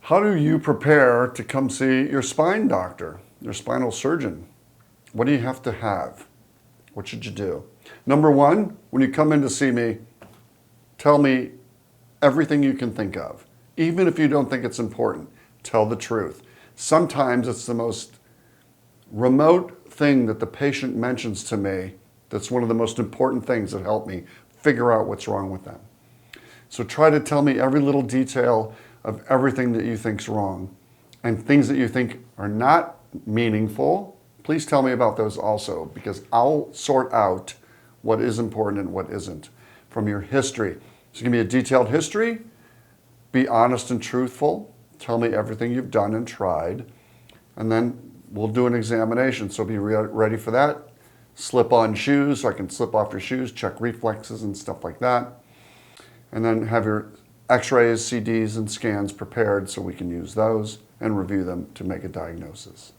How do you prepare to come see your spine doctor, your spinal surgeon? What do you have to have? What should you do? Number one, when you come in to see me, tell me everything you can think of. Even if you don't think it's important, tell the truth. Sometimes it's the most remote thing that the patient mentions to me that's one of the most important things that help me figure out what's wrong with them. So try to tell me every little detail of everything that you think's wrong, and things that you think are not meaningful. Please tell me about those also, because I'll sort out what is important and what isn't from your history. So give me a detailed history, be honest and truthful, tell me everything you've done and tried, and then we'll do an examination. So be ready for that. Slip on shoes, so I can slip off your shoes, check reflexes and stuff like that. And then have your x-rays, CDs, and scans prepared so we can use those and review them to make a diagnosis.